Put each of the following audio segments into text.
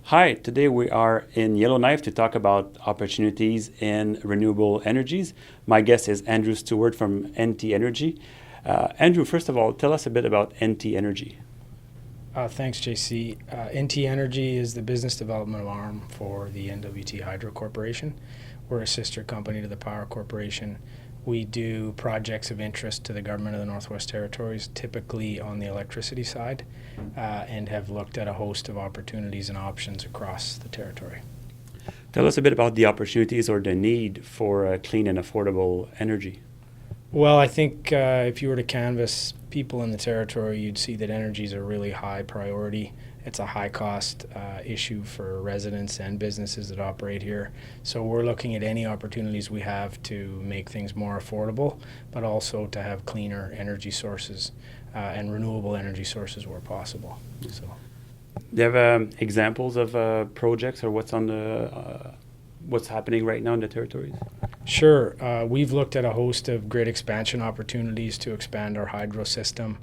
Hi, today we are in Yellowknife to talk about opportunities in renewable energies. My guest is Andrew Stewart from NT Energy. Andrew, first of all, tell us a bit about NT Energy. Thanks, JC. NT Energy is the business development arm for the NWT Hydro Corporation. We're a sister company to the Power Corporation. We do projects of interest to the government of the Northwest Territories, typically on the electricity side, and have looked at a host of opportunities and options across the territory. Tell us a bit about the opportunities or the need for clean and affordable energy. Well, I think if you were to canvass people in the territory, you'd see that energy is a really high priority. It's a high-cost issue for residents and businesses that operate here. So we're looking at any opportunities we have to make things more affordable, but also to have cleaner energy sources and renewable energy sources where possible. So, Do you have examples of projects or what's happening right now in the territories? Sure. We've looked at a host of grid expansion opportunities to expand our hydro system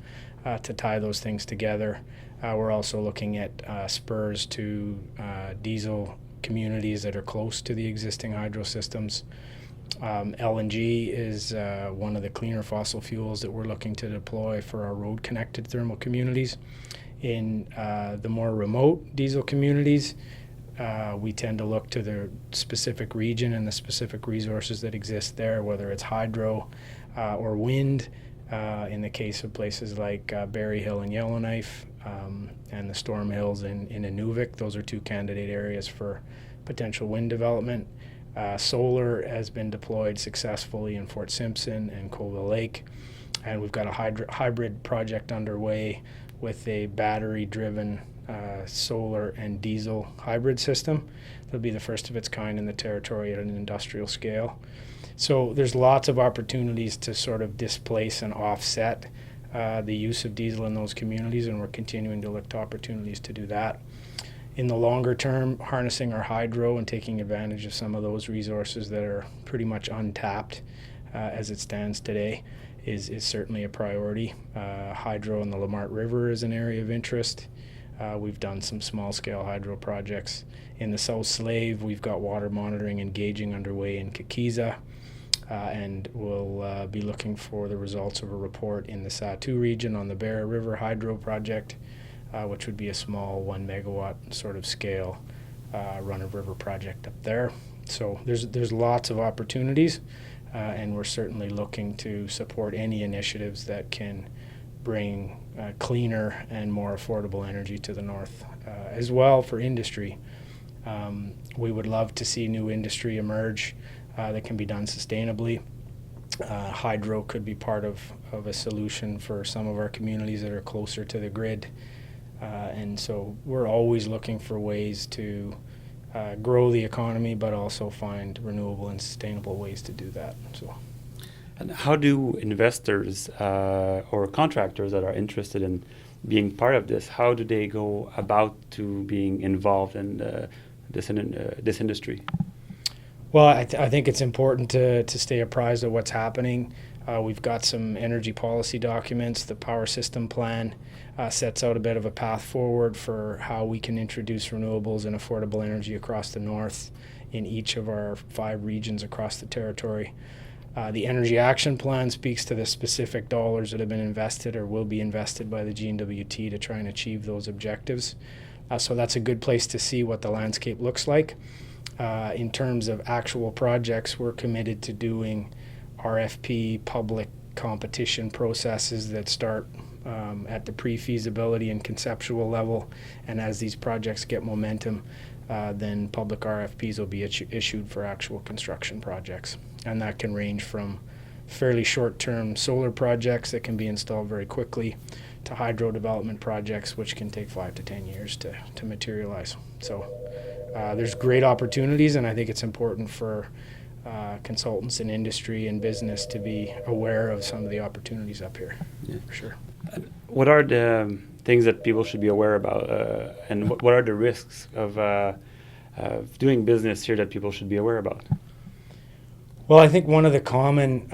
to tie those things together. We're also looking at spurs to diesel communities that are close to the existing hydro systems. LNG is one of the cleaner fossil fuels that we're looking to deploy for our road-connected thermal communities. In the more remote diesel communities, we tend to look to the specific region and the specific resources that exist there, whether it's hydro or wind. In the case of places like Berry Hill and Yellowknife and the Storm Hills in Inuvik, those are two candidate areas for potential wind development. Solar has been deployed successfully in Fort Simpson and Colville Lake, and we've got a hybrid project underway with a battery-driven solar and diesel hybrid system. It'll be the first of its kind in the territory at an industrial scale. So there's lots of opportunities to sort of displace and offset the use of diesel in those communities, and we're continuing to look to opportunities to do that. In the longer term, harnessing our hydro and taking advantage of some of those resources that are pretty much untapped as it stands today is certainly a priority. Hydro in the Lamart River is an area of interest. We've done some small-scale hydro projects. In the South Slave, we've got water monitoring and gauging underway in Kikiza, and we'll be looking for the results of a report in the Satu region on the Bear River Hydro Project, which would be a small 1 megawatt sort of scale run-of-river project up there. So there's lots of opportunities, and we're certainly looking to support any initiatives that can bring cleaner and more affordable energy to the north. As well for industry, we would love to see new industry emerge that can be done sustainably. Hydro could be part of a solution for some of our communities that are closer to the grid. And so we're always looking for ways to grow the economy, but also find renewable and sustainable ways to do that. So. And how do investors or contractors that are interested in being part of this, how do they go about to being involved in this industry? Well, I think it's important to stay apprised of what's happening. We've got some energy policy documents. The Power System Plan sets out a bit of a path forward for how we can introduce renewables and affordable energy across the north in each of our 5 regions across the territory. The Energy Action Plan speaks to the specific dollars that have been invested or will be invested by the GNWT to try and achieve those objectives. So that's a good place to see what the landscape looks like. In terms of actual projects, we're committed to doing RFP public competition processes that start at the pre-feasibility and conceptual level, and as these projects get momentum, then public RFPs will be issued for actual construction projects. And that can range from fairly short-term solar projects that can be installed very quickly to hydro development projects, which can take 5 to 10 years to materialize. So there's great opportunities, and I think it's important for consultants in industry and business to be aware of some of the opportunities up here. Yeah. For sure. What are the things that people should be aware about, and what are the risks of doing business here that people should be aware about? Well, I think one of the common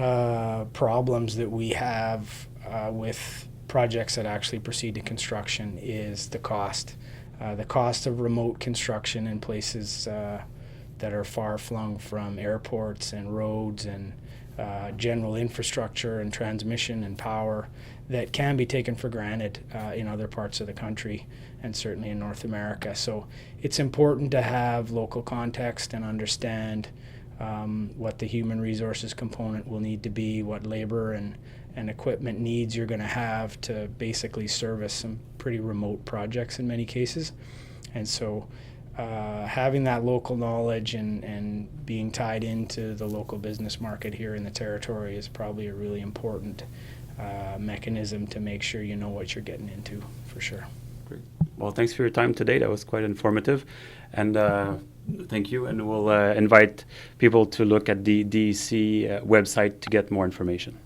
problems that we have with projects that actually proceed to construction is the cost. the cost of remote construction in places that are far flung from airports and roads and general infrastructure and transmission and power that can be taken for granted in other parts of the country and certainly in North America. So it's important to have local context and understand what the human resources component will need to be, what labor and equipment needs you're going to have to basically service some pretty remote projects in many cases. And so having that local knowledge and being tied into the local business market here in the territory is probably a really important mechanism to make sure you know what you're getting into, for sure. Great. Well, thanks for your time today. That was quite informative. And thank you. And we'll invite people to look at the DEC website to get more information.